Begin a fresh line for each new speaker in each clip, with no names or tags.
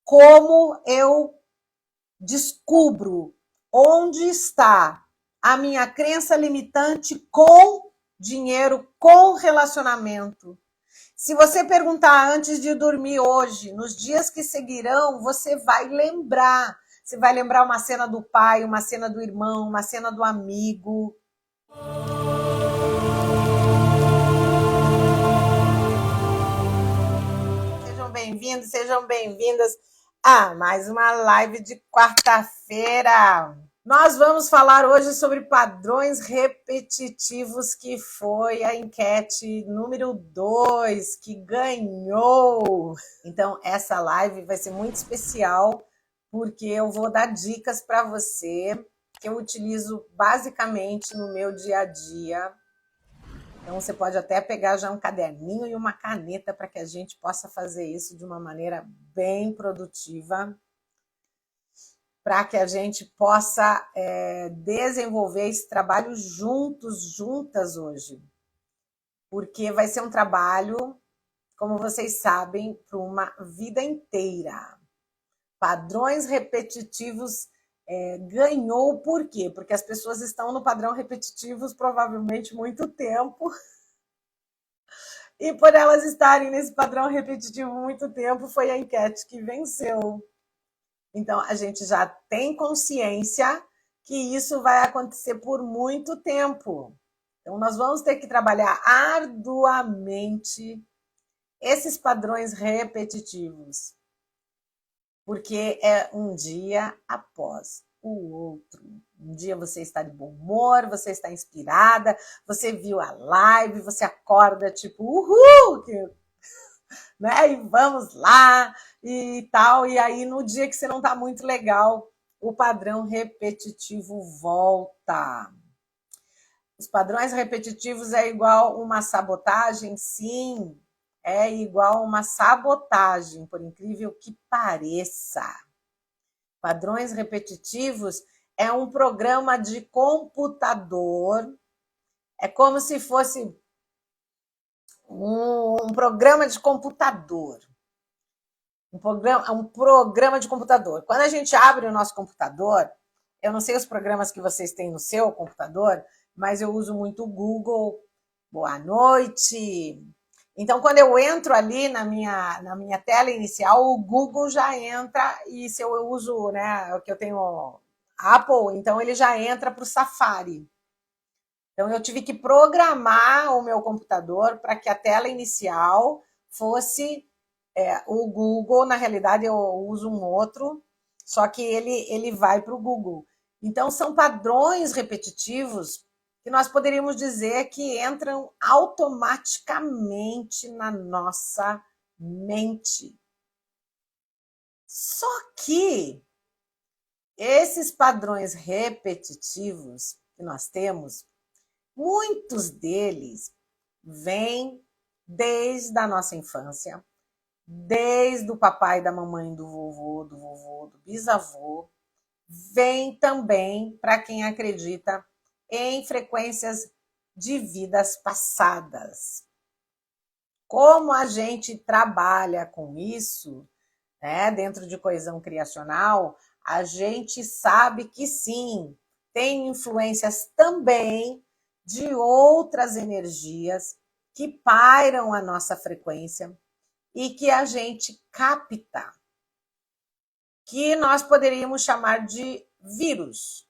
como eu descubro onde está a minha crença limitante com dinheiro, com relacionamento. Se você perguntar antes de dormir hoje, nos dias que seguirão, você vai lembrar. Você vai lembrar uma cena do pai, uma cena do irmão, uma cena do amigo. Sejam bem-vindos, sejam bem-vindas a mais uma live de quarta-feira. Nós vamos falar hoje sobre padrões repetitivos, que foi a enquete número 2 que ganhou. Então, essa live vai ser muito especial, porque eu vou dar dicas para você que eu utilizo basicamente no meu dia a dia. Então, você pode até pegar já um caderninho e uma caneta para que a gente possa fazer isso de uma maneira bem produtiva, para que a gente possa desenvolver esse trabalho juntas hoje. Porque vai ser um trabalho, como vocês sabem, para uma vida inteira. Padrões repetitivos ganhou por quê? Porque as pessoas estão no padrão repetitivos provavelmente muito tempo. E por elas estarem nesse padrão repetitivo muito tempo, foi a enquete que venceu. Então, a gente já tem consciência que isso vai acontecer por muito tempo. Então, nós vamos ter que trabalhar arduamente esses padrões repetitivos, porque é um dia após o outro. Um dia você está de bom humor, você está inspirada, você viu a live, você acorda tipo, uhul, né? E vamos lá e tal. E aí, no dia que você não está muito legal, o padrão repetitivo volta. Os padrões repetitivos é igual uma sabotagem? Sim, é igual uma sabotagem, por incrível que pareça. Padrões repetitivos é um programa de computador, é como se fosse um programa de computador. Um programa de computador. Quando a gente abre o nosso computador, eu não sei os programas que vocês têm no seu computador, mas eu uso muito o Google. Boa noite. Então, quando eu entro ali na minha tela inicial, o Google já entra, e se eu uso, né, que eu tenho Apple, então ele já entra para o Safari. Então, eu tive que programar o meu computador para que a tela inicial fosse o Google. Na realidade, eu uso um outro, só que ele vai para o Google. Então, são padrões repetitivos que nós poderíamos dizer que entram automaticamente na nossa mente. Só que esses padrões repetitivos que nós temos, muitos deles vêm desde a nossa infância, desde o papai, da mamãe, do vovô, do bisavô, vem também para quem acredita em frequências de vidas passadas. Como a gente trabalha com isso, né, dentro de coesão criacional, a gente sabe que sim, tem influências também de outras energias que pairam a nossa frequência e que a gente capta, que nós poderíamos chamar de vírus.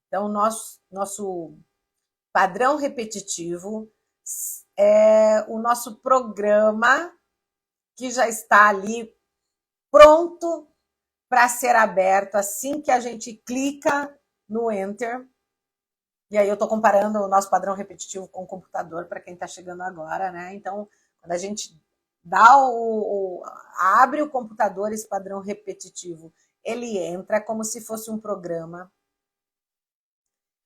Então, nosso padrão repetitivo é o nosso programa que já está ali pronto para ser aberto assim que a gente clica no Enter. E aí eu estou comparando o nosso padrão repetitivo com o computador para quem está chegando agora, né? Então, quando a gente abre o computador, esse padrão repetitivo, ele entra como se fosse um programa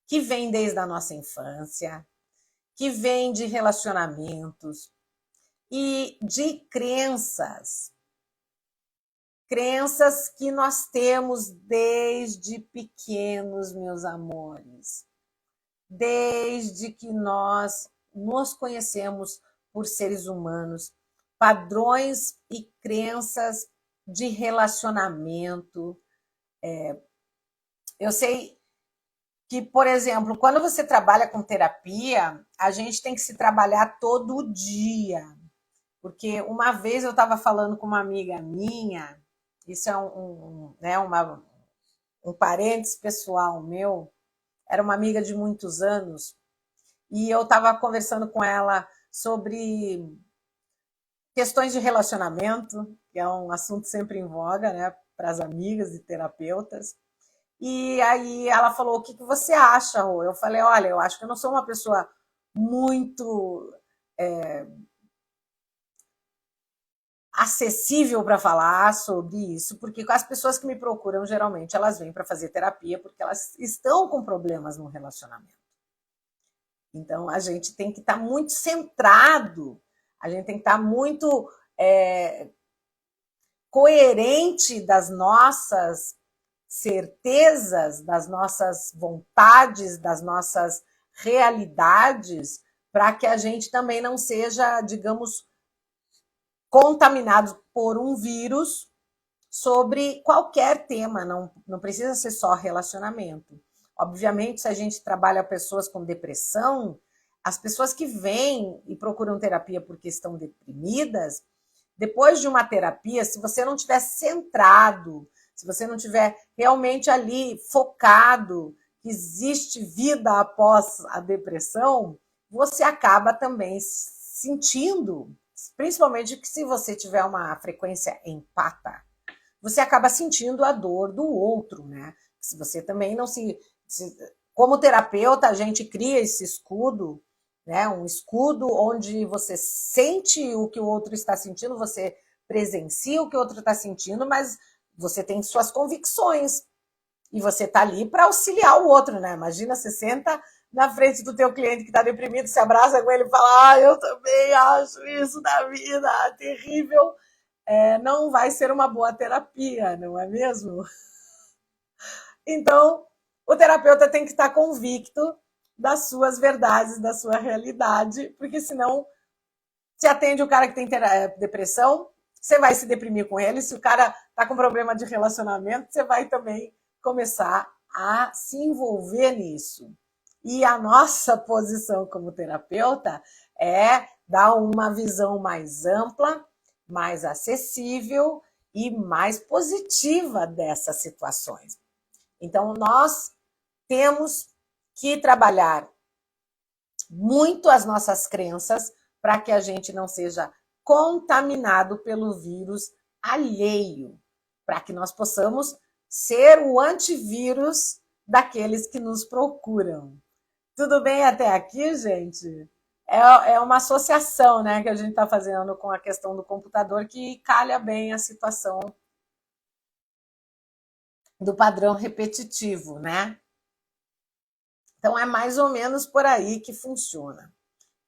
que vem desde a nossa infância, que vem de relacionamentos e de crenças. Crenças que nós temos desde pequenos, meus amores. Desde que nós nos conhecemos por seres humanos, padrões e crenças de relacionamento. Eu sei que, por exemplo, quando você trabalha com terapia, a gente tem que se trabalhar todo dia. Porque uma vez eu estava falando com uma amiga minha, isso é um parênteses pessoal meu, era uma amiga de muitos anos, e eu estava conversando com ela sobre questões de relacionamento, que é um assunto sempre em voga, né, para as amigas e terapeutas. E aí ela falou: o que você acha, Rô? Eu falei: olha, eu acho que eu não sou uma pessoa muito acessível para falar sobre isso, porque as pessoas que me procuram, geralmente, elas vêm para fazer terapia porque elas estão com problemas no relacionamento. Então, a gente tem que estar muito centrado, a gente tem que estar muito coerente das nossas certezas, das nossas vontades, das nossas realidades, para que a gente também não seja, digamos, contaminado por um vírus sobre qualquer tema, não precisa ser só relacionamento. Obviamente, se a gente trabalha pessoas com depressão, as pessoas que vêm e procuram terapia porque estão deprimidas, depois de uma terapia, se você não tiver centrado, se você não tiver realmente ali focado que existe vida após a depressão, você acaba também sentindo, principalmente que se você tiver uma frequência empata, você acaba sentindo a dor do outro, né? Se você também não como terapeuta, a gente cria esse escudo, né? Um escudo onde você sente o que o outro está sentindo, você presencia o que o outro está sentindo, mas você tem suas convicções e você está ali para auxiliar o outro, né? Imagina, você senta na frente do teu cliente que está deprimido, se abraça com ele e fala: eu também acho isso da vida, terrível. Não vai ser uma boa terapia, não é mesmo? Então, o terapeuta tem que estar convicto das suas verdades, da sua realidade, porque senão, se atende o cara que tem depressão, você vai se deprimir com ele. Se o cara está com problema de relacionamento, você vai também começar a se envolver nisso. E a nossa posição como terapeuta é dar uma visão mais ampla, mais acessível e mais positiva dessas situações. Então, nós temos que trabalhar muito as nossas crenças para que a gente não seja contaminado pelo vírus alheio, para que nós possamos ser o antivírus daqueles que nos procuram. Tudo bem até aqui, gente? É uma associação, né, que a gente está fazendo com a questão do computador que calha bem a situação do padrão repetitivo, né? Então, é mais ou menos por aí que funciona.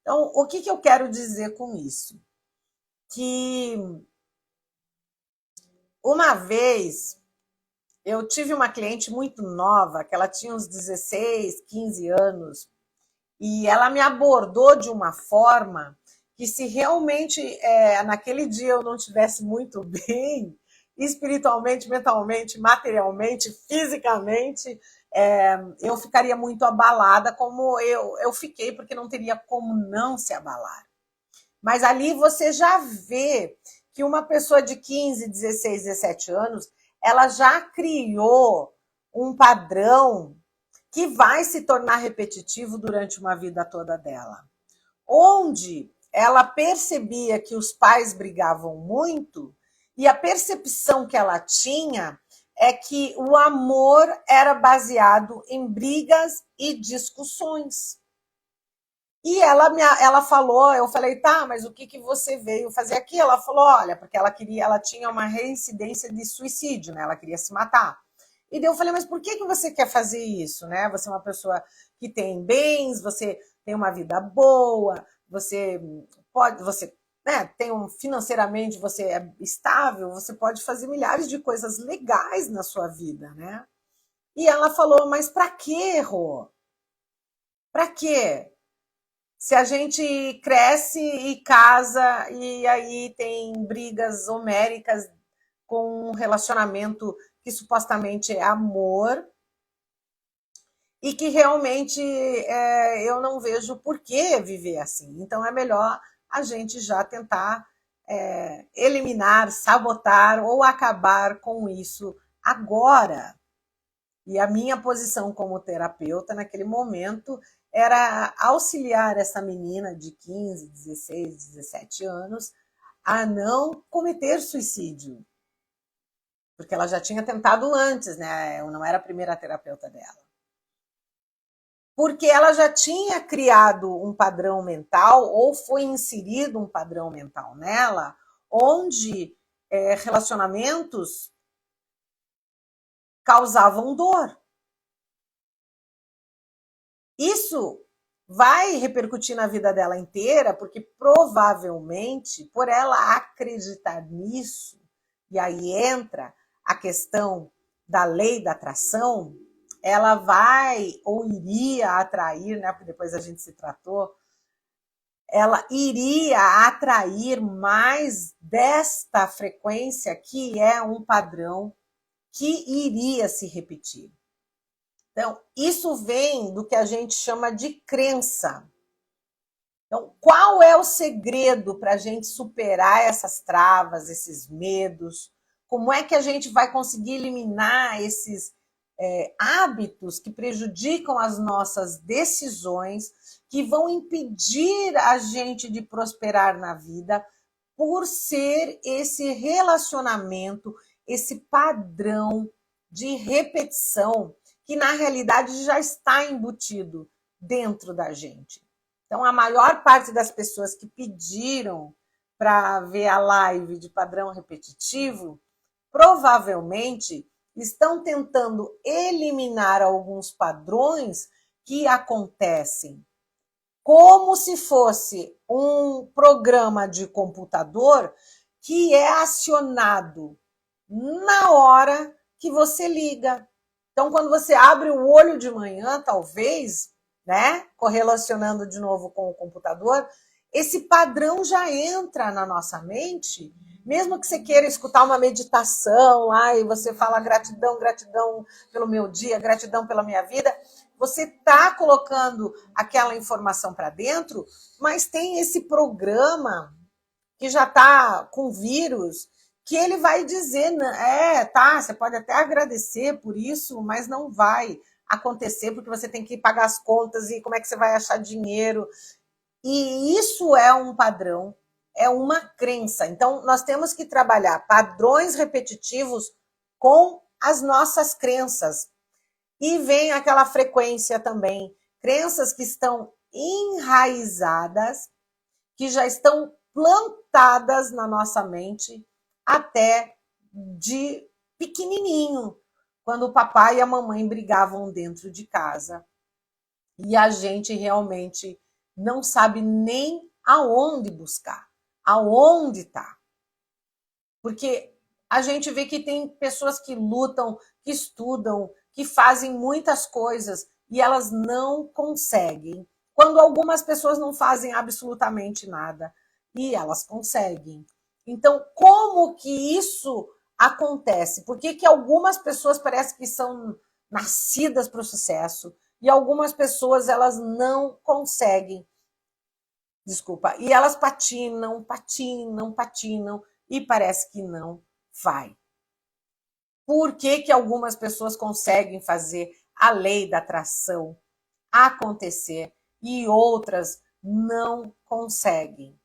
Então, o que eu quero dizer com isso? Que uma vez eu tive uma cliente muito nova, que ela tinha uns 16, 15 anos, e ela me abordou de uma forma que, se realmente naquele dia eu não estivesse muito bem, espiritualmente, mentalmente, materialmente, fisicamente, eu ficaria muito abalada, como eu fiquei, porque não teria como não se abalar. Mas ali você já vê que uma pessoa de 15, 16, 17 anos, ela já criou um padrão que vai se tornar repetitivo durante uma vida toda dela. Onde ela percebia que os pais brigavam muito, e a percepção que ela tinha é que o amor era baseado em brigas e discussões. E ela falou, eu falei: tá, mas o que você veio fazer aqui? Ela falou: olha, porque ela tinha uma reincidência de suicídio, né? Ela queria se matar. E daí eu falei: mas por que você quer fazer isso, né? Você é uma pessoa que tem bens, você tem uma vida boa, você né, financeiramente você é estável, você pode fazer milhares de coisas legais na sua vida, né? E ela falou: mas para quê, Rô? Para quê? Se a gente cresce e casa e aí tem brigas homéricas com um relacionamento que supostamente é amor e que realmente eu não vejo por que viver assim. Então é melhor a gente já tentar eliminar, sabotar ou acabar com isso agora. E a minha posição como terapeuta naquele momento era auxiliar essa menina de 15, 16, 17 anos a não cometer suicídio. Porque ela já tinha tentado antes, né? Eu não era a primeira terapeuta dela. Porque ela já tinha criado um padrão mental, ou foi inserido um padrão mental nela, onde relacionamentos causavam dor. Isso vai repercutir na vida dela inteira, porque provavelmente, por ela acreditar nisso, e aí entra a questão da lei da atração, ela vai ou iria atrair, né, porque depois a gente se tratou, ela iria atrair mais desta frequência, que é um padrão que iria se repetir. Então, isso vem do que a gente chama de crença. Então, qual é o segredo para a gente superar essas travas, esses medos? Como é que a gente vai conseguir eliminar esses hábitos que prejudicam as nossas decisões, que vão impedir a gente de prosperar na vida, por ser esse relacionamento, esse padrão de repetição que na realidade já está embutido dentro da gente. Então, a maior parte das pessoas que pediram para ver a live de padrão repetitivo, provavelmente estão tentando eliminar alguns padrões que acontecem, como se fosse um programa de computador que é acionado na hora que você liga. Então, quando você abre o olho de manhã, talvez, né, correlacionando de novo com o computador, esse padrão já entra na nossa mente, mesmo que você queira escutar uma meditação, e você fala gratidão, gratidão pelo meu dia, gratidão pela minha vida, você está colocando aquela informação para dentro, mas tem esse programa que já está com vírus, que ele vai dizer, tá, você pode até agradecer por isso, mas não vai acontecer, porque você tem que pagar as contas e como é que você vai achar dinheiro. E isso é um padrão, é uma crença. Então, nós temos que trabalhar padrões repetitivos com as nossas crenças. E vem aquela frequência também, crenças que estão enraizadas, que já estão plantadas na nossa mente até de pequenininho, quando o papai e a mamãe brigavam dentro de casa. E a gente realmente não sabe nem aonde buscar, aonde está. Porque a gente vê que tem pessoas que lutam, que estudam, que fazem muitas coisas e elas não conseguem. Quando algumas pessoas não fazem absolutamente nada e elas conseguem. Então, como que isso acontece? Por que que algumas pessoas parecem que são nascidas para o sucesso e algumas pessoas elas não conseguem? Desculpa. E elas patinam, patinam, patinam e parece que não vai. Por que que algumas pessoas conseguem fazer a lei da atração acontecer e outras não conseguem?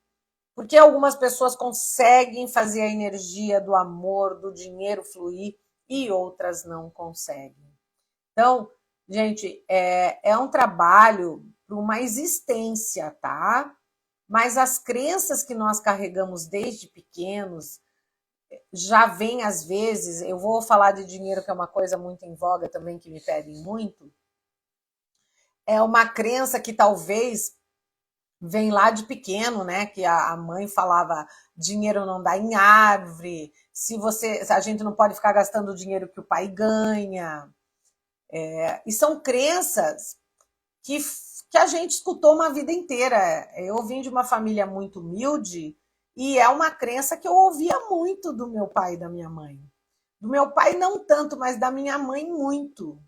Porque algumas pessoas conseguem fazer a energia do amor, do dinheiro fluir e outras não conseguem. Então, gente, é um trabalho para uma existência, tá? Mas as crenças que nós carregamos desde pequenos já vem às vezes, eu vou falar de dinheiro, que é uma coisa muito em voga também, que me pedem muito, é uma crença que talvez vem lá de pequeno, né? Que a mãe falava, dinheiro não dá em árvore, a gente não pode ficar gastando o dinheiro que o pai ganha. E são crenças que a gente escutou uma vida inteira. Eu vim de uma família muito humilde E é uma crença que eu ouvia muito do meu pai e da minha mãe. Do meu pai não tanto, mas da minha mãe muito.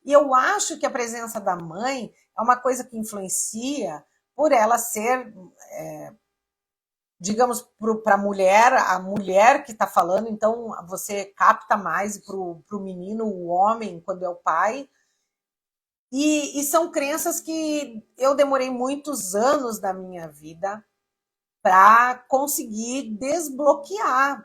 E eu acho que a presença da mãe é uma coisa que influencia por ela ser, digamos, para a mulher que está falando, então você capta mais para o menino, o homem, quando é o pai. E são crenças que eu demorei muitos anos da minha vida para conseguir desbloquear.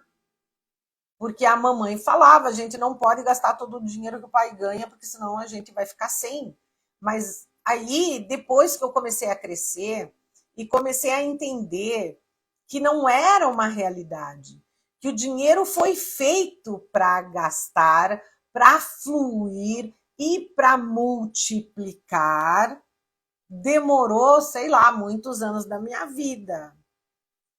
Porque a mamãe falava, a gente não pode gastar todo o dinheiro que o pai ganha, porque senão a gente vai ficar sem. Mas aí, depois que eu comecei a crescer e comecei a entender que não era uma realidade, que o dinheiro foi feito para gastar, para fluir e para multiplicar, demorou, sei lá, muitos anos da minha vida.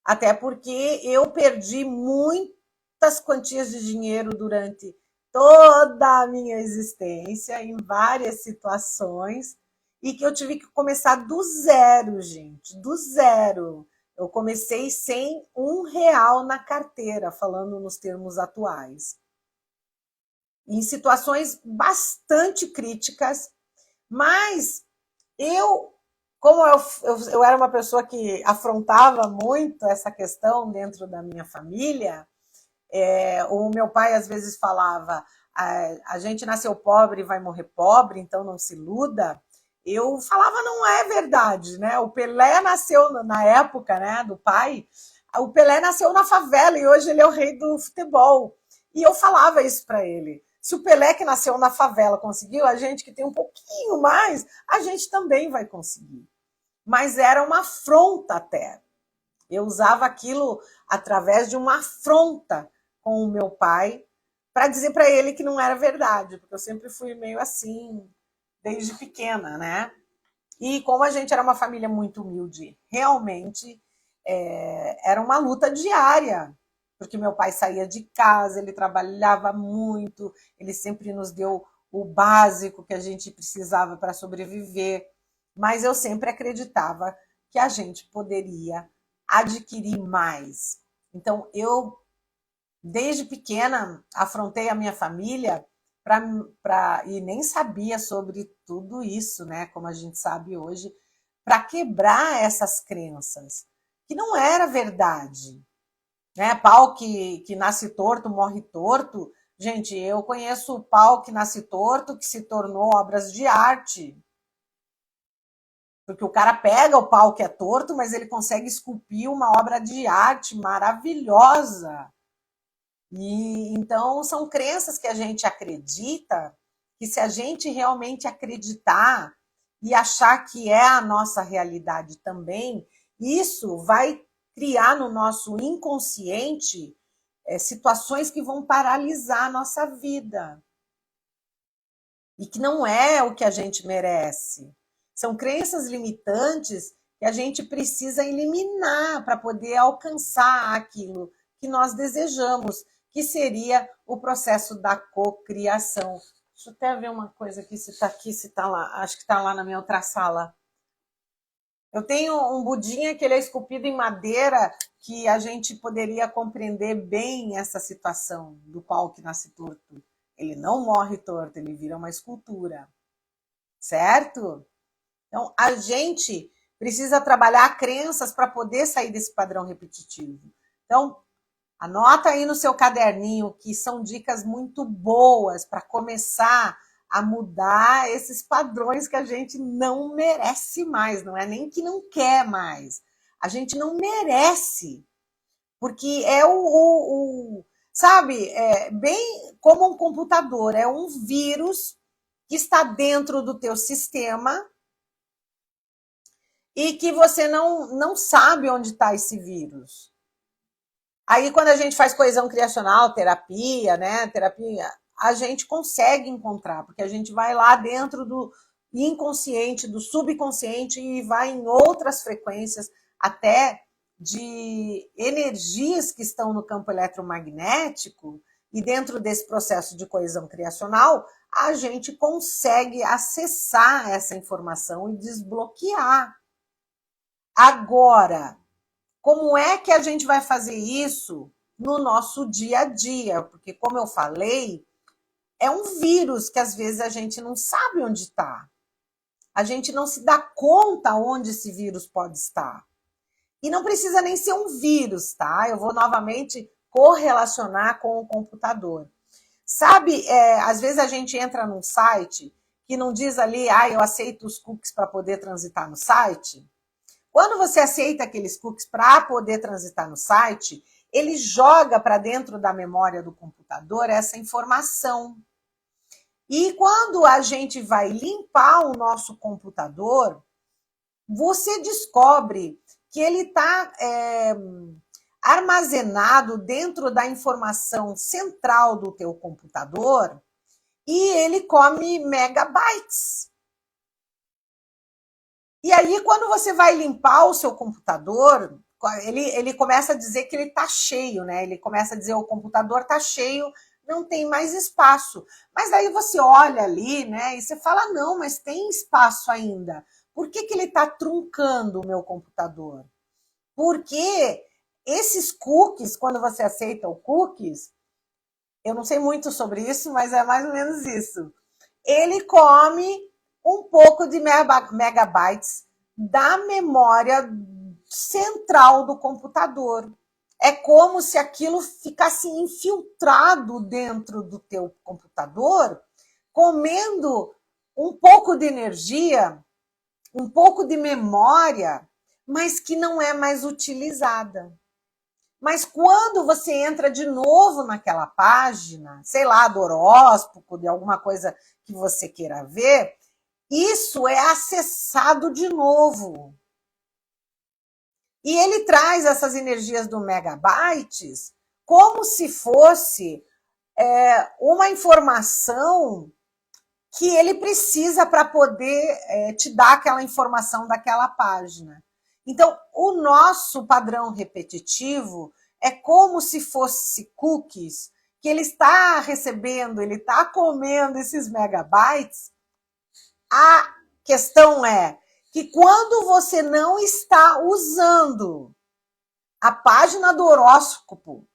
Até porque eu perdi muitas quantias de dinheiro durante toda a minha existência, em várias situações, e que eu tive que começar do zero, gente, do zero. Eu comecei sem R$ 1 na carteira, falando nos termos atuais. Em situações bastante críticas, mas eu, como eu era uma pessoa que afrontava muito essa questão dentro da minha família, o meu pai às vezes falava: a gente nasceu pobre e vai morrer pobre, então não se iluda. Eu falava, não é verdade, né? O Pelé nasceu na época, né, do pai. O Pelé nasceu na favela e hoje ele é o rei do futebol. E eu falava isso para ele. Se o Pelé que nasceu na favela conseguiu, a gente que tem um pouquinho mais, a gente também vai conseguir. Mas era uma afronta até. Eu usava aquilo através de uma afronta com o meu pai para dizer para ele que não era verdade, porque eu sempre fui meio assim desde pequena, né? E como a gente era uma família muito humilde, realmente era uma luta diária, porque meu pai saía de casa, ele trabalhava muito, ele sempre nos deu o básico que a gente precisava para sobreviver, mas eu sempre acreditava que a gente poderia adquirir mais. Então, eu, desde pequena, afrontei a minha família e nem sabia sobre tudo isso, né? Como a gente sabe hoje, para quebrar essas crenças, que não era verdade. Né? Pau que nasce torto, morre torto. Gente, eu conheço o pau que nasce torto, que se tornou obras de arte. Porque o cara pega o pau que é torto, mas ele consegue esculpir uma obra de arte maravilhosa. E então são crenças que a gente acredita, que se a gente realmente acreditar e achar que é a nossa realidade também, isso vai criar no nosso inconsciente situações que vão paralisar a nossa vida e que não é o que a gente merece. São crenças limitantes que a gente precisa eliminar para poder alcançar aquilo que nós desejamos, que seria o processo da cocriação. Deixa eu até ver uma coisa aqui, se está aqui, se está lá. Acho que está lá na minha outra sala. Eu tenho um budinha que ele é esculpido em madeira, que a gente poderia compreender bem essa situação do pau que nasce torto. Ele não morre torto, ele vira uma escultura, certo? Então, a gente precisa trabalhar crenças para poder sair desse padrão repetitivo. Então, anota aí no seu caderninho que são dicas muito boas para começar a mudar esses padrões que a gente não merece mais, não é nem que não quer mais. A gente não merece, porque é sabe, bem como um computador, é um vírus que está dentro do teu sistema e que você não sabe onde está esse vírus. Aí, quando a gente faz coesão criacional, terapia, né? Terapia, a gente consegue encontrar, porque a gente vai lá dentro do inconsciente, do subconsciente e vai em outras frequências, até de energias que estão no campo eletromagnético, e dentro desse processo de coesão criacional, a gente consegue acessar essa informação e desbloquear. Agora, Como é que a gente vai fazer isso no nosso dia a dia? Porque, como eu falei, é um vírus que às vezes a gente não sabe onde está. A gente não se dá conta onde esse vírus pode estar. E não precisa nem ser um vírus, tá? Eu vou novamente correlacionar com o computador. Sabe, às vezes a gente entra num site que não diz ali, eu aceito os cookies para poder transitar no site. Quando você aceita aqueles cookies para poder transitar no site, ele joga para dentro da memória do computador essa informação. E quando a gente vai limpar o nosso computador, você descobre que ele está armazenado dentro da informação central do teu computador e ele come megabytes. E aí, quando você vai limpar o seu computador, ele começa a dizer que ele está cheio, né? Ele começa a dizer o computador está cheio, não tem mais espaço. Mas daí você olha ali, né? E você fala, não, mas tem espaço ainda. Por que ele está truncando o meu computador? Porque esses cookies, quando você aceita o cookies, eu não sei muito sobre isso, mas é mais ou menos isso. Ele come um pouco de megabytes da memória central do computador. É como se aquilo ficasse infiltrado dentro do teu computador, comendo um pouco de energia, um pouco de memória, mas que não é mais utilizada. Mas quando você entra de novo naquela página, sei lá, do horóscopo, de alguma coisa que você queira ver, isso é acessado de novo. E ele traz essas energias do megabytes como se fosse uma informação que ele precisa para poder te dar aquela informação daquela página. Então, o nosso padrão repetitivo é como se fosse cookies que ele está recebendo, ele está comendo esses megabytes. A questão é que quando você não está usando a página do horóscopo,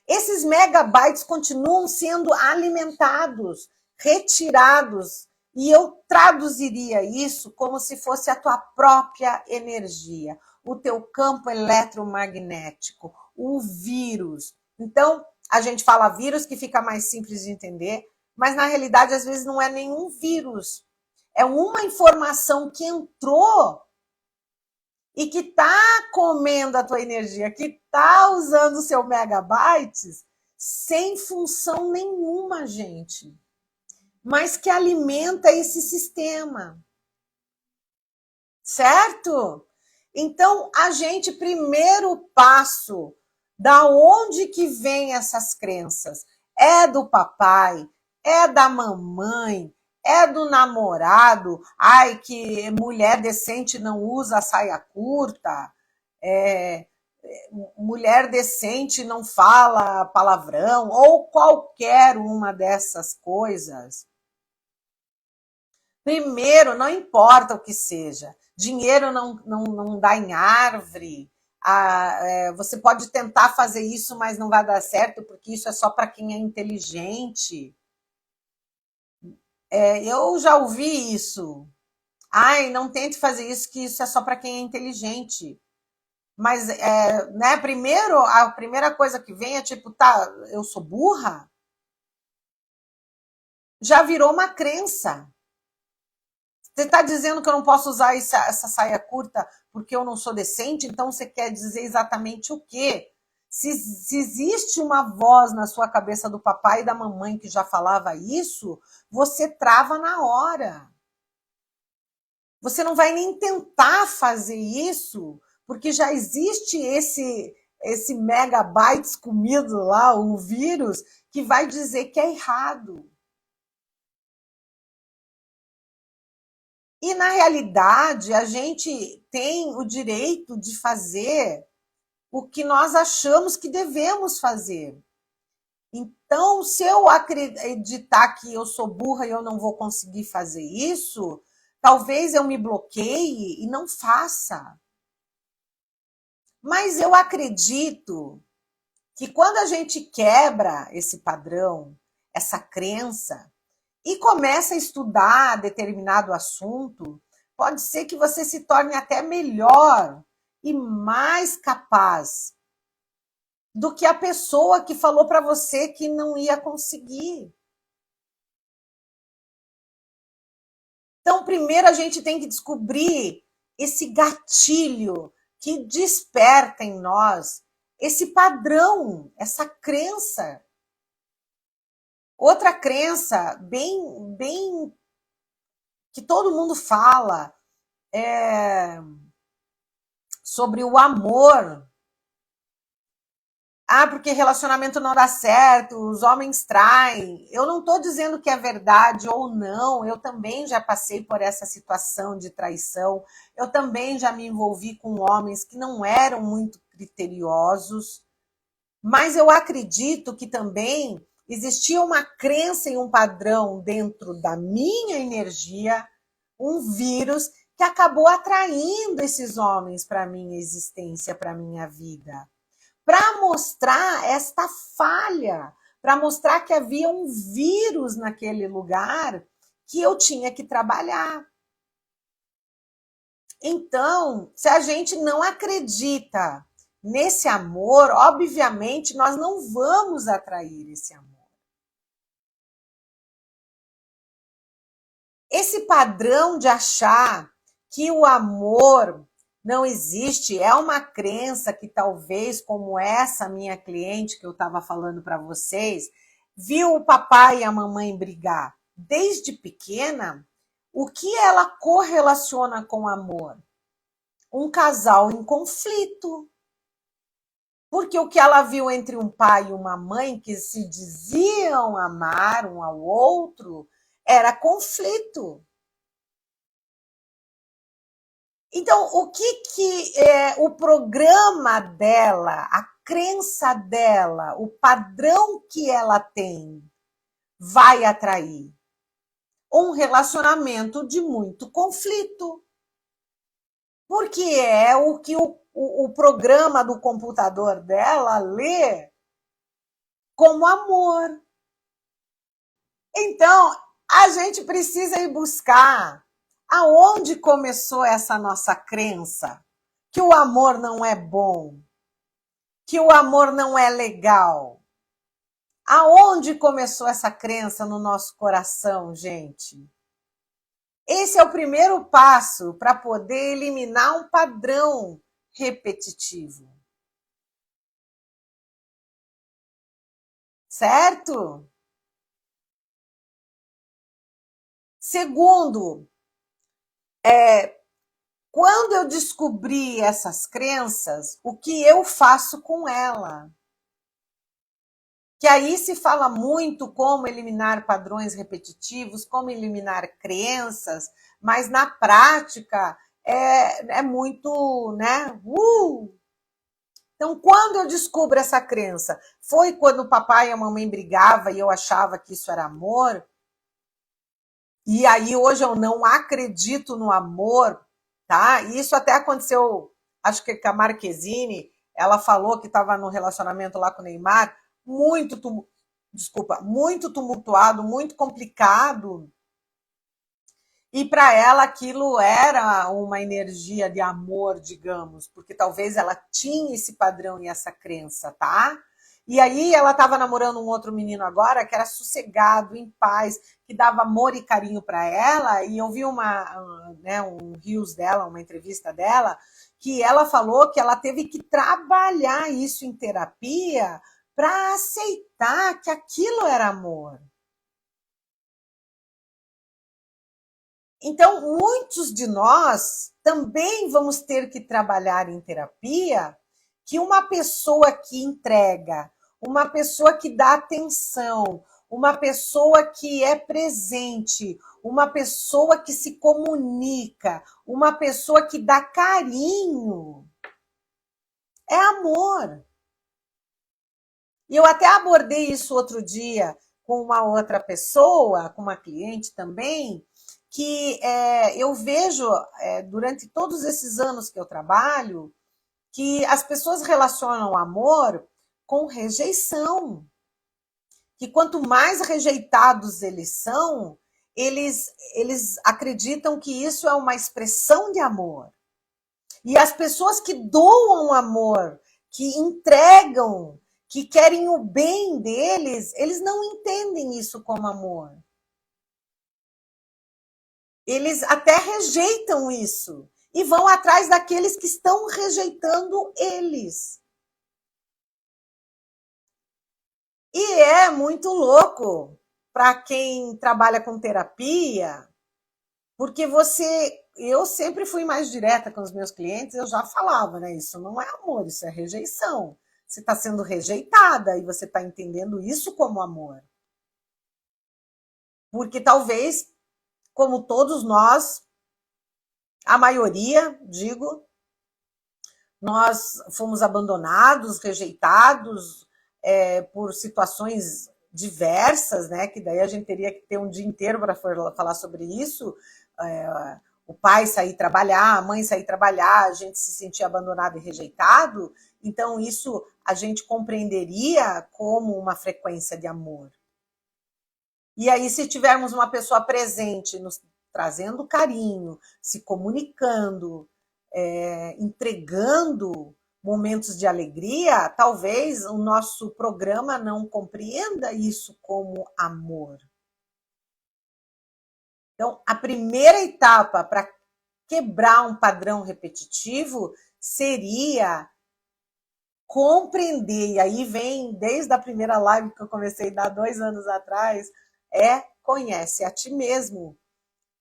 esses megabytes continuam sendo alimentados, retirados, e eu traduziria isso como se fosse a tua própria energia, o teu campo eletromagnético, o vírus. Então, a gente fala vírus que fica mais simples de entender, mas na realidade às vezes não é nenhum vírus. É uma informação que entrou e que está comendo a tua energia, que está usando o seu megabytes sem função nenhuma, gente, mas que alimenta esse sistema, certo? Então, a gente, primeiro passo, da onde que vem essas crenças? É do papai, é da mamãe, é do namorado, que mulher decente não usa saia curta, mulher decente não fala palavrão, ou qualquer uma dessas coisas. Primeiro, não importa o que seja, dinheiro não dá em árvore, você pode tentar fazer isso, mas não vai dar certo, porque isso é só para quem é inteligente. Eu já ouvi isso. Não tente fazer isso, que isso é só para quem é inteligente. Mas, né, a primeira coisa que vem é tipo, eu sou burra? Já virou uma crença. Você está dizendo que eu não posso usar essa saia curta porque eu não sou decente? Então você quer dizer exatamente o quê? Se existe uma voz na sua cabeça do papai e da mamãe que já falava isso, você trava na hora. Você não vai nem tentar fazer isso, porque já existe esse megabytes comido lá, o vírus, que vai dizer que é errado. E, na realidade, a gente tem o direito de fazer o que nós achamos que devemos fazer. Então, se eu acreditar que eu sou burra e eu não vou conseguir fazer isso, talvez eu me bloqueie e não faça. Mas eu acredito que quando a gente quebra esse padrão, essa crença, e começa a estudar determinado assunto, pode ser que você se torne até melhor e mais capaz do que a pessoa que falou para você que não ia conseguir. Então, primeiro a gente tem que descobrir esse gatilho que desperta em nós esse padrão, essa crença. Outra crença bem que todo mundo fala é sobre o amor. Ah, porque relacionamento não dá certo, os homens traem. Eu não estou dizendo que é verdade ou não, eu também já passei por essa situação de traição, eu também já me envolvi com homens que não eram muito criteriosos, mas eu acredito que também existia uma crença em um padrão dentro da minha energia, um vírus que acabou atraindo esses homens para a minha existência, para a minha vida, para mostrar esta falha, para mostrar que havia um vírus naquele lugar que eu tinha que trabalhar. Então, se a gente não acredita nesse amor, obviamente nós não vamos atrair esse amor. Esse padrão de achar que o amor não existe é uma crença que talvez, como essa minha cliente que eu estava falando para vocês, viu o papai e a mamãe brigar desde pequena. O que ela correlaciona com amor? Um casal em conflito. Porque o que ela viu entre um pai e uma mãe que se diziam amar um ao outro era conflito. Então, o que é o programa dela, a crença dela, o padrão que ela tem, vai atrair? Um relacionamento de muito conflito. Porque é o que o programa do computador dela lê como amor. Então, a gente precisa ir buscar aonde começou essa nossa crença que o amor não é bom, que o amor não é legal. Aonde começou essa crença no nosso coração, gente? Esse é o primeiro passo para poder eliminar um padrão repetitivo. Certo? Segundo, quando eu descobri essas crenças, o que eu faço com ela? Que aí se fala muito como eliminar padrões repetitivos, como eliminar crenças, mas na prática é muito, né? Então, quando eu descubro essa crença, foi quando o papai e a mamãe brigavam e eu achava que isso era amor? E aí hoje eu não acredito no amor, tá? E isso até aconteceu, acho que com a Marquezine, ela falou que estava no relacionamento lá com o Neymar, muito, muito tumultuado, muito complicado. E para ela aquilo era uma energia de amor, digamos, porque talvez ela tinha esse padrão e essa crença, tá? E aí ela estava namorando um outro menino agora que era sossegado, em paz, que dava amor e carinho para ela. E eu vi um reels dela, uma entrevista dela, que ela falou que ela teve que trabalhar isso em terapia para aceitar que aquilo era amor. Então, muitos de nós também vamos ter que trabalhar em terapia que uma pessoa que entrega, uma pessoa que dá atenção, uma pessoa que é presente, uma pessoa que se comunica, uma pessoa que dá carinho, é amor. E eu até abordei isso outro dia com uma outra pessoa, com uma cliente também, que eu vejo durante todos esses anos que eu trabalho, que as pessoas relacionam o amor com rejeição. Que quanto mais rejeitados eles são, eles acreditam que isso é uma expressão de amor. E as pessoas que doam amor, que entregam, que querem o bem deles, eles não entendem isso como amor. Eles até rejeitam isso e vão atrás daqueles que estão rejeitando eles. E é muito louco para quem trabalha com terapia, porque eu sempre fui mais direta com os meus clientes, eu já falava, né? Isso não é amor, isso é rejeição. Você está sendo rejeitada e você está entendendo isso como amor. Porque talvez, como todos nós, a maioria, digo, nós fomos abandonados, rejeitados por situações diversas, né? Que daí a gente teria que ter um dia inteiro para falar sobre isso. O pai sair trabalhar, a mãe sair trabalhar, a gente se sentir abandonado e rejeitado. Então, isso a gente compreenderia como uma frequência de amor. E aí, se tivermos uma pessoa presente, nos trazendo carinho, se comunicando, entregando momentos de alegria, talvez o nosso programa não compreenda isso como amor. Então, a primeira etapa para quebrar um padrão repetitivo seria compreender, e aí vem desde a primeira live que eu comecei a dar 2 anos atrás, conhece a ti mesmo.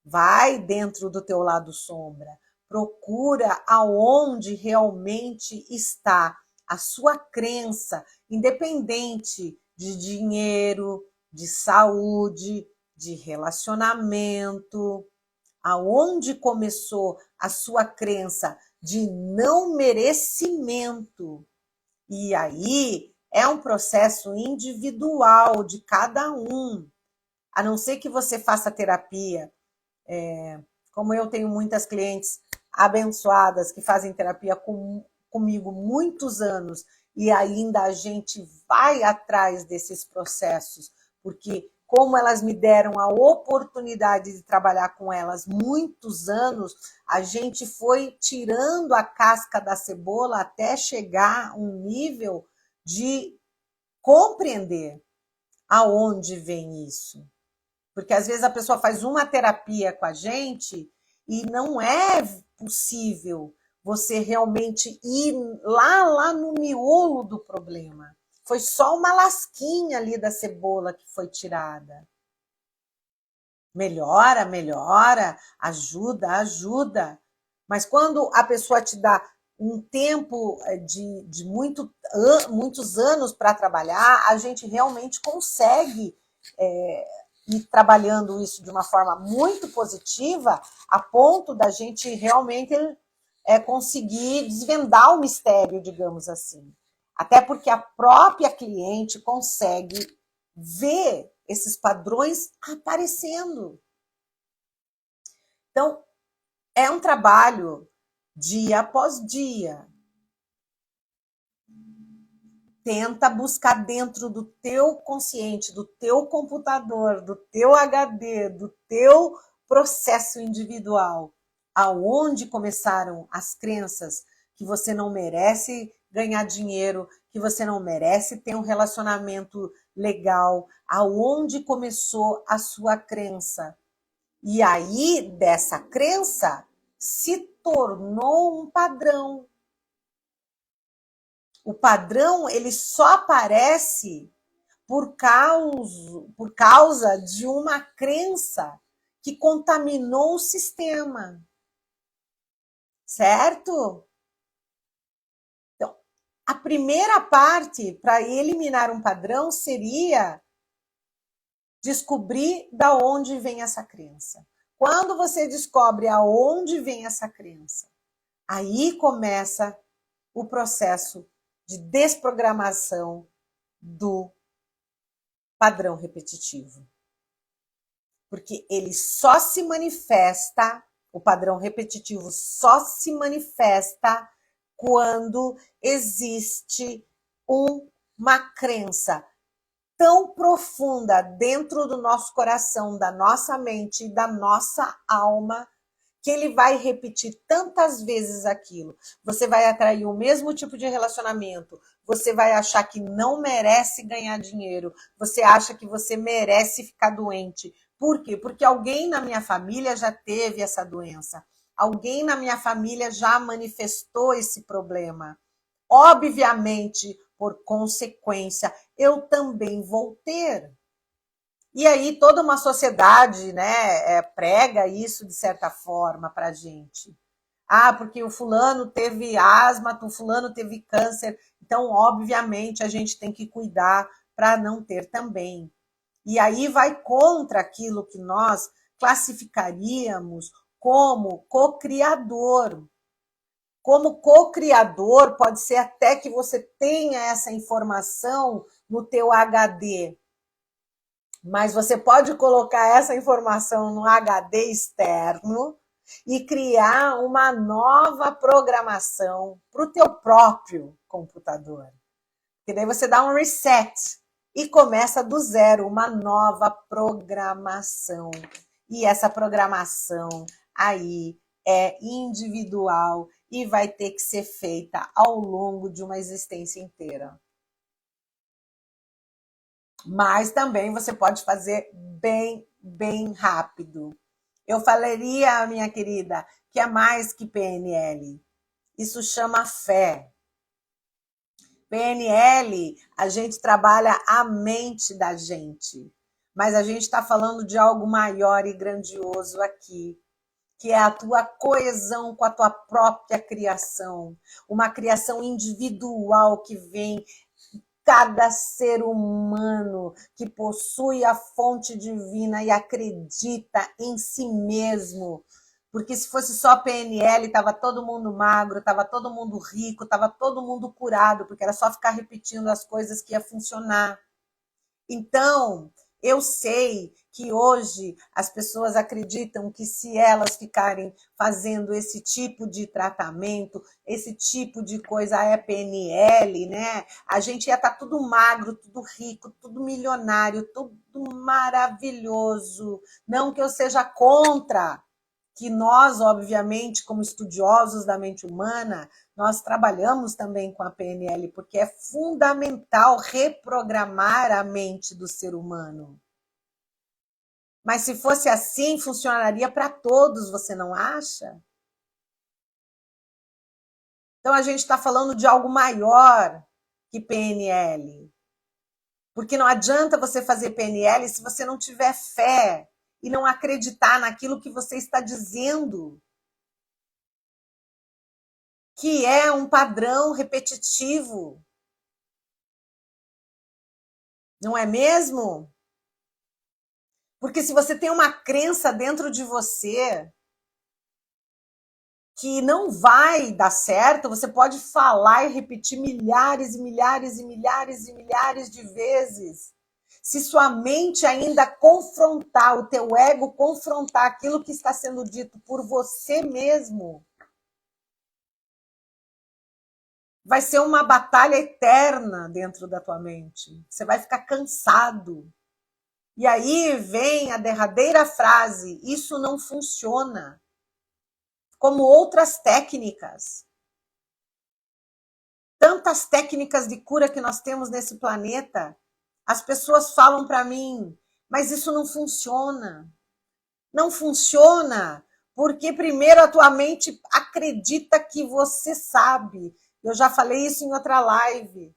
Vai dentro do teu lado sombra, procura aonde realmente está a sua crença, independente de dinheiro, de saúde, de relacionamento, aonde começou a sua crença de não merecimento. E aí é um processo individual de cada um. A não ser que você faça terapia, como eu tenho muitas clientes abençoadas que fazem terapia comigo muitos anos e ainda a gente vai atrás desses processos, porque como elas me deram a oportunidade de trabalhar com elas muitos anos, a gente foi tirando a casca da cebola até chegar a um nível de compreender aonde vem isso. Porque às vezes a pessoa faz uma terapia com a gente e não é possível você realmente ir lá no miolo do problema. Foi só uma lasquinha ali da cebola que foi tirada. Melhora, melhora, ajuda. Mas quando a pessoa te dá um tempo de muitos anos para trabalhar, a gente realmente consegue ir trabalhando isso de uma forma muito positiva, a ponto da gente realmente conseguir desvendar o mistério, digamos assim. Até porque a própria cliente consegue ver esses padrões aparecendo. Então, é um trabalho dia após dia. Tenta buscar dentro do teu consciente, do teu computador, do teu HD, do teu processo individual, aonde começaram as crenças que você não merece ganhar dinheiro, que você não merece ter um relacionamento legal, aonde começou a sua crença. E aí, dessa crença, se tornou um padrão. O padrão, ele só aparece por causa de uma crença que contaminou o sistema. Certo? Então, a primeira parte para eliminar um padrão seria descobrir da onde vem essa crença. Quando você descobre aonde vem essa crença, aí começa o processo de desprogramação do padrão repetitivo. Porque ele só se manifesta, o padrão repetitivo só se manifesta quando existe uma crença tão profunda dentro do nosso coração, da nossa mente e da nossa alma, que ele vai repetir tantas vezes aquilo. Você vai atrair o mesmo tipo de relacionamento, você vai achar que não merece ganhar dinheiro, você acha que você merece ficar doente. Por quê? Porque alguém na minha família já teve essa doença. Alguém na minha família já manifestou esse problema. Obviamente, por consequência, eu também vou ter. E aí toda uma sociedade, né, prega isso de certa forma para a gente. Ah, porque o fulano teve asma, o fulano teve câncer, então obviamente a gente tem que cuidar para não ter também. E aí vai contra aquilo que nós classificaríamos como co-criador. Como co-criador, pode ser até que você tenha essa informação no teu HD, mas você pode colocar essa informação no HD externo e criar uma nova programação para o teu próprio computador. Porque daí você dá um reset e começa do zero uma nova programação. E essa programação aí é individual e vai ter que ser feita ao longo de uma existência inteira. Mas também você pode fazer bem rápido. Eu falaria, minha querida, que é mais que PNL. Isso chama fé. PNL, a gente trabalha a mente da gente. Mas a gente está falando de algo maior e grandioso aqui, que é a tua coesão com a tua própria criação. Uma criação individual que vem cada ser humano que possui a fonte divina e acredita em si mesmo. Porque se fosse só PNL, estava todo mundo magro, estava todo mundo rico, estava todo mundo curado, porque era só ficar repetindo as coisas que ia funcionar. Então, eu sei que hoje as pessoas acreditam que se elas ficarem fazendo esse tipo de tratamento, esse tipo de coisa, é PNL, né? A gente ia estar tudo magro, tudo rico, tudo milionário, tudo maravilhoso. Não que eu seja contra, que nós, obviamente, como estudiosos da mente humana, nós trabalhamos também com a PNL, porque é fundamental reprogramar a mente do ser humano. Mas se fosse assim, funcionaria para todos, você não acha? Então a gente está falando de algo maior que PNL. Porque não adianta você fazer PNL se você não tiver fé e não acreditar naquilo que você está dizendo, que é um padrão repetitivo. Não é mesmo? Porque se você tem uma crença dentro de você que não vai dar certo, você pode falar e repetir milhares e milhares e milhares e milhares de vezes. Se sua mente ainda confrontar, o teu ego confrontar aquilo que está sendo dito por você mesmo, vai ser uma batalha eterna dentro da tua mente. Você vai ficar cansado. E aí vem a derradeira frase: isso não funciona. Como outras técnicas. Tantas técnicas de cura que nós temos nesse planeta. As pessoas falam para mim, mas isso não funciona. Não funciona porque primeiro a tua mente acredita que você sabe. Eu já falei isso em outra live.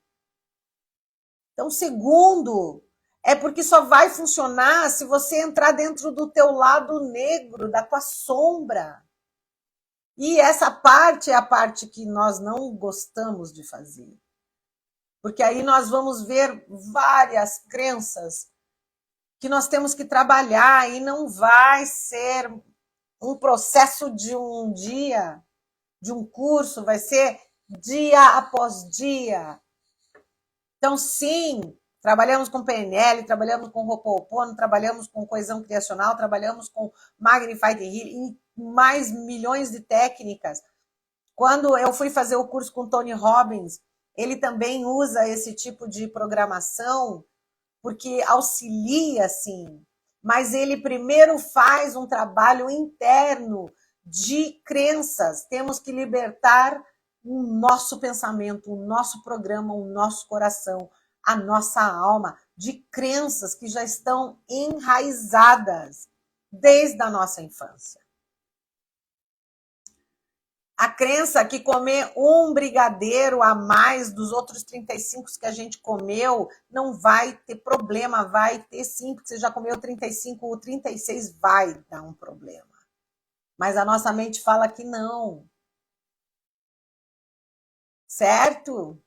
Então, segundo, é porque só vai funcionar se você entrar dentro do teu lado negro, da tua sombra. E essa parte é a parte que nós não gostamos de fazer. Porque aí nós vamos ver várias crenças que nós temos que trabalhar e não vai ser um processo de um dia, de um curso, vai ser dia após dia. Então, sim, trabalhamos com PNL, trabalhamos com Ho'oponopono, trabalhamos com coesão criacional, trabalhamos com Magnified Healing, mais milhões de técnicas. Quando eu fui fazer o curso com Tony Robbins, ele também usa esse tipo de programação porque auxilia, sim, mas ele primeiro faz um trabalho interno de crenças. Temos que libertar o nosso pensamento, o nosso programa, o nosso coração, a nossa alma de crenças que já estão enraizadas desde a nossa infância. A crença que comer um brigadeiro a mais dos outros 35 que a gente comeu não vai ter problema, vai ter sim, porque você já comeu 35, o 36 vai dar um problema. Mas a nossa mente fala que não. Certo?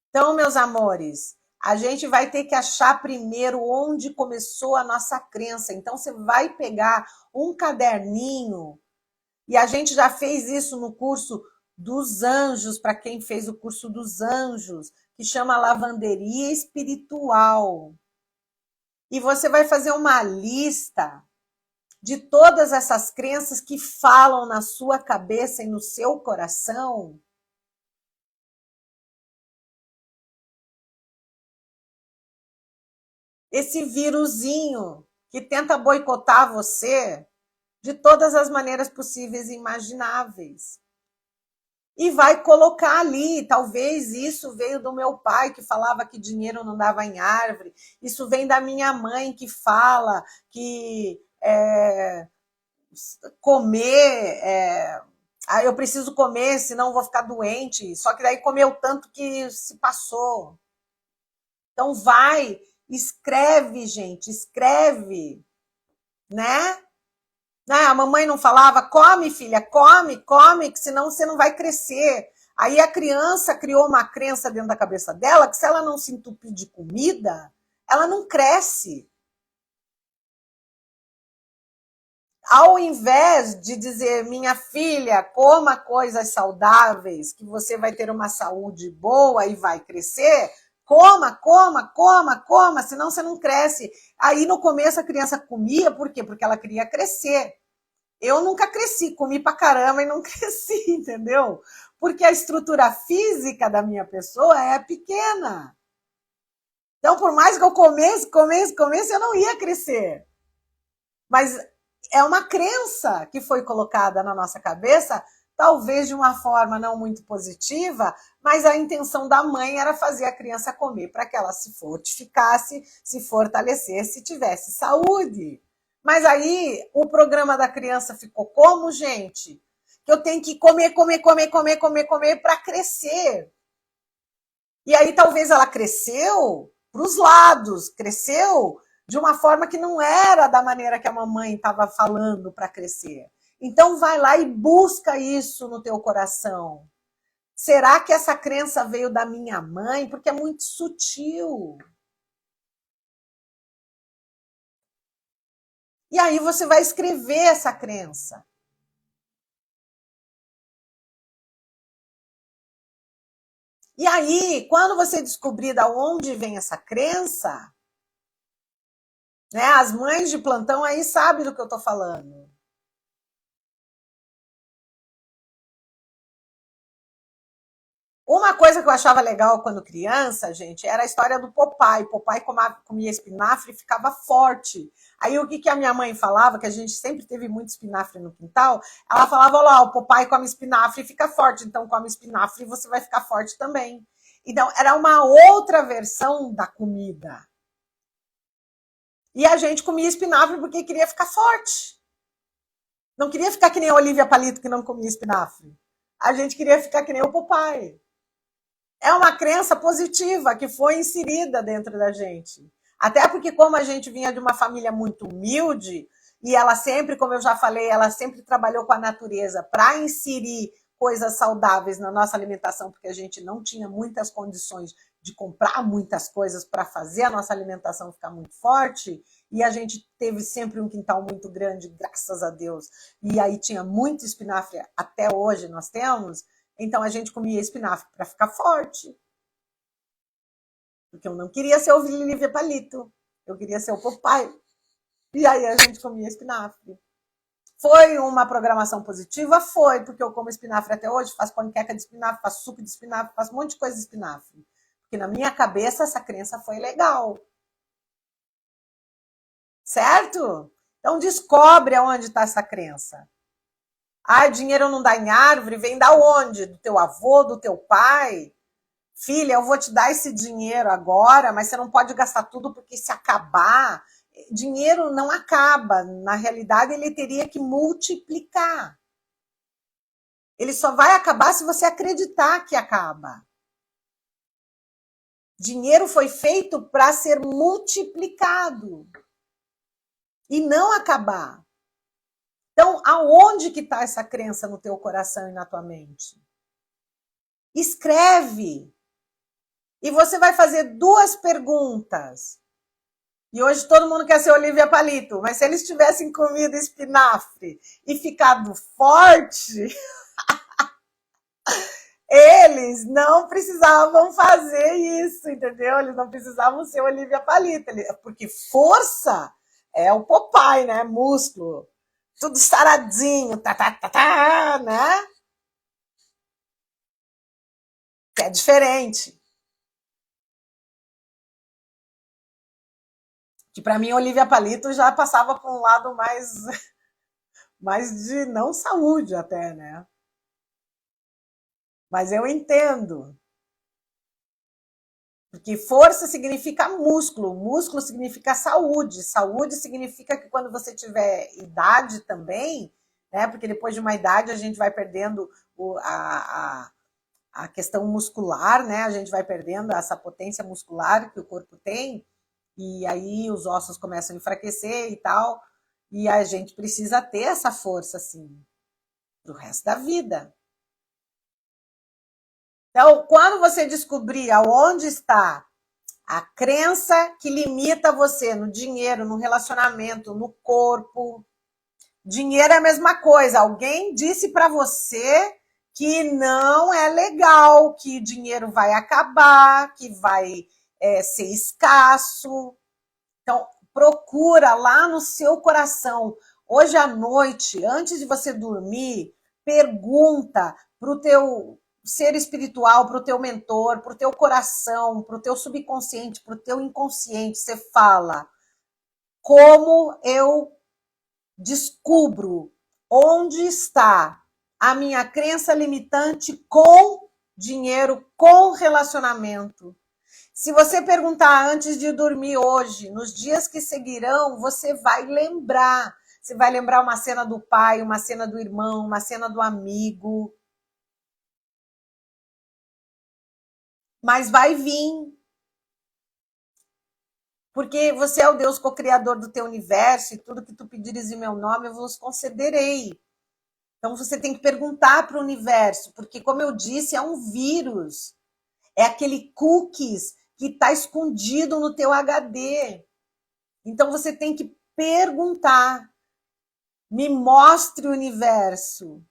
Então, meus amores, a gente vai ter que achar primeiro onde começou a nossa crença. Então, você vai pegar um caderninho. E a gente já fez isso no curso dos anjos, para quem fez o curso dos anjos, que chama Lavanderia Espiritual. E você vai fazer uma lista de todas essas crenças que falam na sua cabeça e no seu coração. Esse vírusinho que tenta boicotar você de todas as maneiras possíveis e imagináveis. E vai colocar ali, talvez isso veio do meu pai, que falava que dinheiro não dava em árvore, isso vem da minha mãe, que fala que comer, eu preciso comer, senão vou ficar doente, só que daí comeu tanto que se passou. Então vai, escreve, gente, escreve, né? A mamãe não falava, come, filha, come, come, que senão você não vai crescer. Aí a criança criou uma crença dentro da cabeça dela que se ela não se entupir de comida, ela não cresce. Ao invés de dizer, minha filha, coma coisas saudáveis, que você vai ter uma saúde boa e vai crescer, coma, coma, coma, coma, senão você não cresce. Aí no começo a criança comia, por quê? Porque ela queria crescer. Eu nunca cresci, comi pra caramba e não cresci, entendeu? Porque a estrutura física da minha pessoa é pequena. Então, por mais que eu comesse, eu não ia crescer. Mas é uma crença que foi colocada na nossa cabeça, talvez de uma forma não muito positiva, mas a intenção da mãe era fazer a criança comer para que ela se fortificasse, se fortalecesse, tivesse saúde. Mas aí o programa da criança ficou como, gente? Que eu tenho que comer, comer, comer, comer, comer, comer para crescer. E aí talvez ela cresceu para os lados, cresceu de uma forma que não era da maneira que a mamãe estava falando para crescer. Então vai lá e busca isso no teu coração. Será que essa crença veio da minha mãe? Porque é muito sutil. E aí você vai escrever essa crença. E aí, quando você descobrir de onde vem essa crença, né, as mães de plantão aí sabem do que eu estou falando. Uma coisa que eu achava legal quando criança, gente, era a história do Popeye. Popeye comia espinafre e ficava forte. Aí o que, que a minha mãe falava, que a gente sempre teve muito espinafre no quintal, ela falava, olha lá, o Popeye come espinafre e fica forte, então come espinafre e você vai ficar forte também. Então, era uma outra versão da comida. E a gente comia espinafre porque queria ficar forte. Não queria ficar que nem a Olivia Palito, que não comia espinafre. A gente queria ficar que nem o Popeye. É uma crença positiva que foi inserida dentro da gente. Até porque, como a gente vinha de uma família muito humilde, e ela sempre, como eu já falei, ela sempre trabalhou com a natureza para inserir coisas saudáveis na nossa alimentação, porque a gente não tinha muitas condições de comprar muitas coisas para fazer a nossa alimentação ficar muito forte, e a gente teve sempre um quintal muito grande, graças a Deus, e aí tinha muito espinafre, até hoje nós temos, então a gente comia espinafre para ficar forte. Porque eu não queria ser o Olivia Palito. Eu queria ser o Popeye. E aí a gente comia espinafre. Foi uma programação positiva? Foi, porque eu como espinafre até hoje, faço panqueca de espinafre, faço suco de espinafre, faço um monte de coisa de espinafre. Porque na minha cabeça essa crença foi legal. Certo? Então descobre aonde está essa crença. Ah, dinheiro não dá em árvore, vem da onde? Do teu avô, do teu pai? Filha, eu vou te dar esse dinheiro agora, mas você não pode gastar tudo porque se acabar, dinheiro não acaba. Na realidade, ele teria que multiplicar. Ele só vai acabar se você acreditar que acaba. Dinheiro foi feito para ser multiplicado e não acabar. Então, aonde que está essa crença no teu coração e na tua mente? Escreve. E você vai fazer 2 perguntas. E hoje todo mundo quer ser Olivia Palito, mas se eles tivessem comido espinafre e ficado forte, eles não precisavam fazer isso, entendeu? Eles não precisavam ser Olivia Palito, porque força é o Popeye, né? Músculo. Tudo saradinho, né? É diferente. Que para mim, Olivia Palito já passava por um lado mais de não saúde até, né? Mas eu entendo. Porque força significa músculo, músculo significa saúde, saúde significa que quando você tiver idade também, né? Porque depois de uma idade a gente vai perdendo a questão muscular, né? A gente vai perdendo essa potência muscular que o corpo tem, e aí os ossos começam a enfraquecer e tal, e a gente precisa ter essa força, assim, pro resto da vida. Então, quando você descobrir aonde está a crença que limita você no dinheiro, no relacionamento, no corpo. Dinheiro é a mesma coisa. Alguém disse para você que não é legal, que dinheiro vai acabar, que vai ser escasso. Então, procura lá no seu coração. Hoje à noite, antes de você dormir, pergunta para o teu ser espiritual, para o teu mentor, para o teu coração, para o teu subconsciente, para o teu inconsciente. Você fala: como eu descubro onde está a minha crença limitante com dinheiro, com relacionamento? Se você perguntar antes de dormir hoje, nos dias que seguirão, você vai lembrar. Você vai lembrar uma cena do pai, uma cena do irmão, uma cena do amigo. Mas vai vir. Porque você é o Deus co-criador do teu universo e tudo que tu pedires em meu nome eu vos concederei. Então você tem que perguntar para o universo, porque como eu disse, é um vírus. É aquele cookies que está escondido no teu HD. Então você tem que perguntar. Me mostre o universo.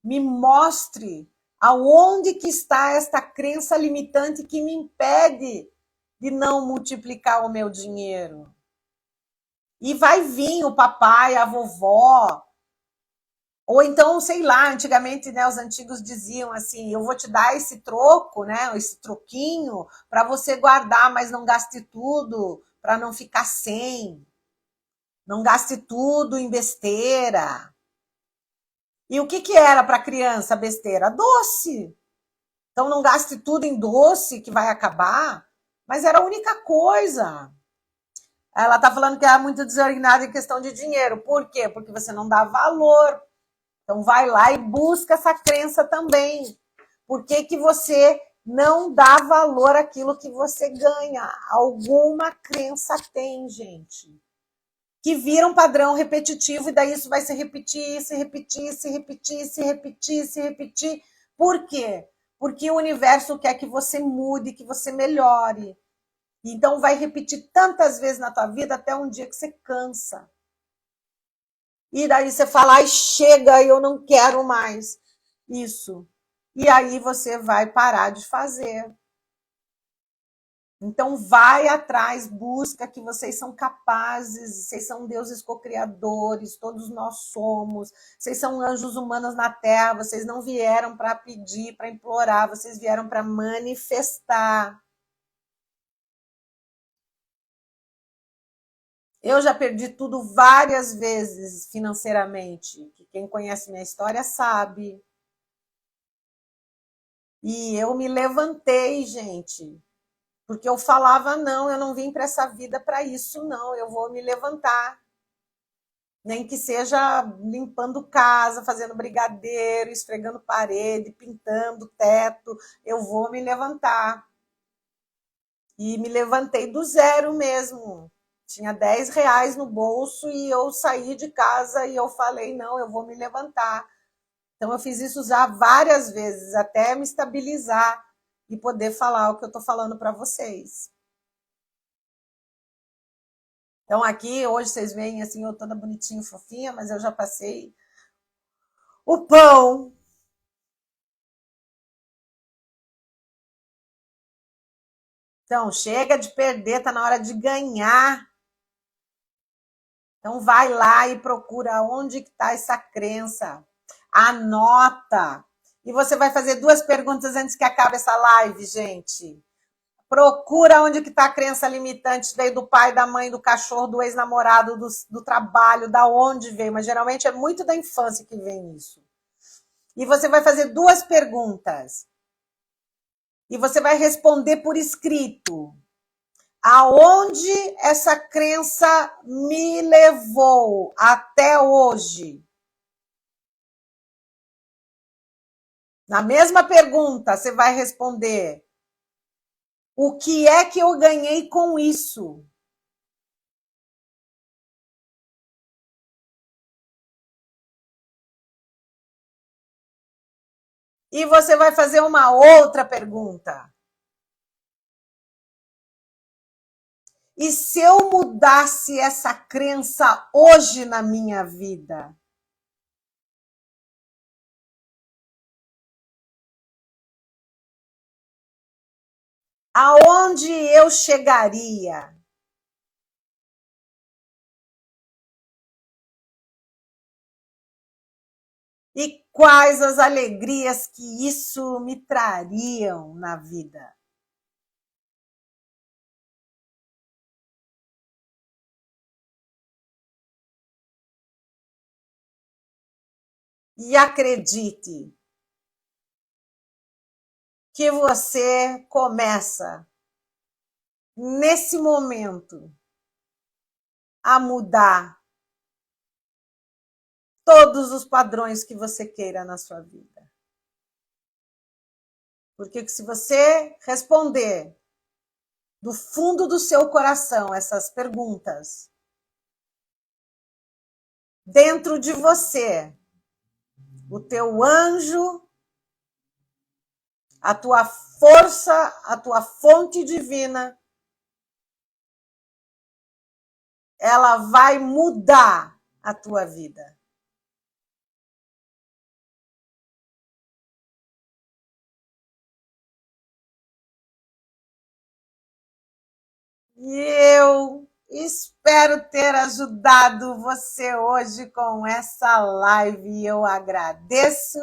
Me mostre aonde que está esta crença limitante que me impede de não multiplicar o meu dinheiro. E vai vir o papai, a vovó, ou então, sei lá, antigamente, né, os antigos diziam assim: eu vou te dar esse troco, né, esse troquinho, para você guardar, mas não gaste tudo, para não ficar sem. Não gaste tudo em besteira. E o que, que era para criança besteira? Doce. Então não gaste tudo em doce, que vai acabar. Mas era a única coisa. Ela está falando que é muito desordenada em questão de dinheiro. Por quê? Porque você não dá valor. Então vai lá e busca essa crença também. Por que, que você não dá valor àquilo que você ganha? Alguma crença tem, gente. Que vira um padrão repetitivo e daí isso vai se repetir, se repetir, se repetir, se repetir, se repetir. Por quê? Porque o universo quer que você mude, que você melhore. Então vai repetir tantas vezes na tua vida até um dia que você cansa. E daí você fala: ai, chega, eu não quero mais isso. E aí você vai parar de fazer. Então vai atrás, busca que vocês são capazes, vocês são deuses co-criadores, todos nós somos, vocês são anjos humanos na Terra, vocês não vieram para pedir, para implorar, vocês vieram para manifestar. Eu já perdi tudo várias vezes financeiramente, que quem conhece minha história sabe. E eu me levantei, gente, porque eu falava não, eu não vim para essa vida para isso não, eu vou me levantar. Nem que seja limpando casa, fazendo brigadeiro, esfregando parede, pintando teto, eu vou me levantar. E me levantei do zero mesmo. Tinha R$ 10 no bolso e eu saí de casa e eu falei, não, eu vou me levantar. Então eu fiz isso já várias vezes, até me estabilizar e poder falar o que eu estou falando para vocês. Então aqui, hoje vocês veem assim, eu toda bonitinha, fofinha, mas eu já passei o pão. Então, chega de perder, tá na hora de ganhar. Então, vai lá e procura onde está essa crença. Anota. E você vai fazer 2 perguntas antes que acabe essa live, gente. Procura onde que está a crença limitante. Veio do pai, da mãe, do cachorro, do ex-namorado, do trabalho, da onde veio. Mas geralmente é muito da infância que vem isso. E você vai fazer 2 perguntas. E você vai responder por escrito. Aonde essa crença me levou até hoje? Na mesma pergunta, você vai responder: o que é que eu ganhei com isso? E você vai fazer uma outra pergunta. E se eu mudasse essa crença hoje na minha vida? Aonde eu chegaria? E quais as alegrias que isso me trariam na vida? E acredite que você começa nesse momento a mudar todos os padrões que você queira na sua vida. Porque se você responder do fundo do seu coração essas perguntas, dentro de você, o teu anjo, a tua força, a tua fonte divina, ela vai mudar a tua vida. E eu espero ter ajudado você hoje com essa live. E eu agradeço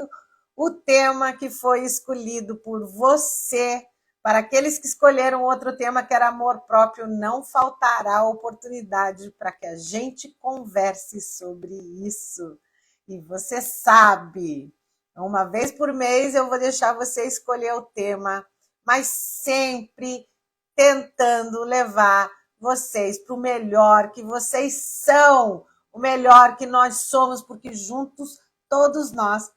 o tema que foi escolhido por você. Para aqueles que escolheram outro tema, que era amor próprio, não faltará oportunidade para que a gente converse sobre isso. E você sabe, uma vez por mês eu vou deixar você escolher o tema, mas sempre tentando levar vocês para o melhor que vocês são, o melhor que nós somos, porque juntos todos nós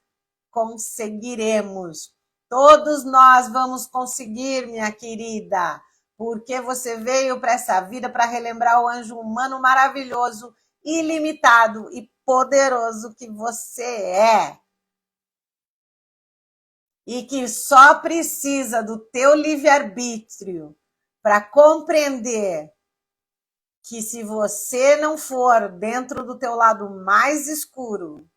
conseguiremos. Todos nós vamos conseguir, minha querida, porque você veio para essa vida para relembrar o anjo humano maravilhoso, ilimitado e poderoso que você é. E que só precisa do teu livre-arbítrio para compreender que se você não for dentro do teu lado mais escuro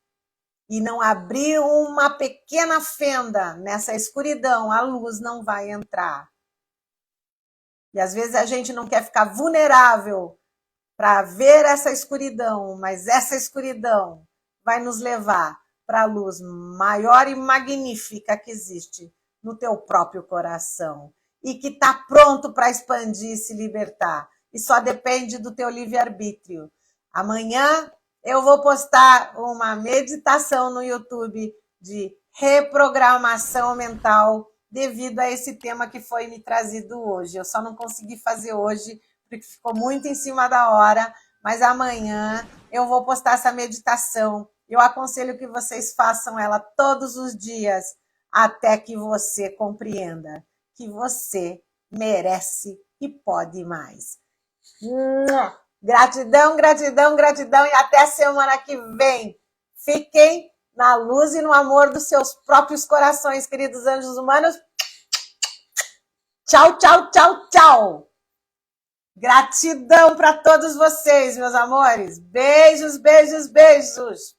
e não abrir uma pequena fenda nessa escuridão, a luz não vai entrar. E às vezes a gente não quer ficar vulnerável para ver essa escuridão, mas essa escuridão vai nos levar para a luz maior e magnífica que existe no teu próprio coração e que está pronto para expandir e se libertar. E só depende do teu livre-arbítrio. Amanhã eu vou postar uma meditação no YouTube de reprogramação mental devido a esse tema que foi me trazido hoje. Eu só não consegui fazer hoje porque ficou muito em cima da hora, mas amanhã eu vou postar essa meditação. Eu aconselho que vocês façam ela todos os dias até que você compreenda que você merece e pode mais. Gratidão, gratidão, gratidão e até semana que vem. Fiquem na luz e no amor dos seus próprios corações, queridos anjos humanos. Tchau, tchau, tchau, tchau. Gratidão para todos vocês, meus amores. Beijos, beijos, beijos.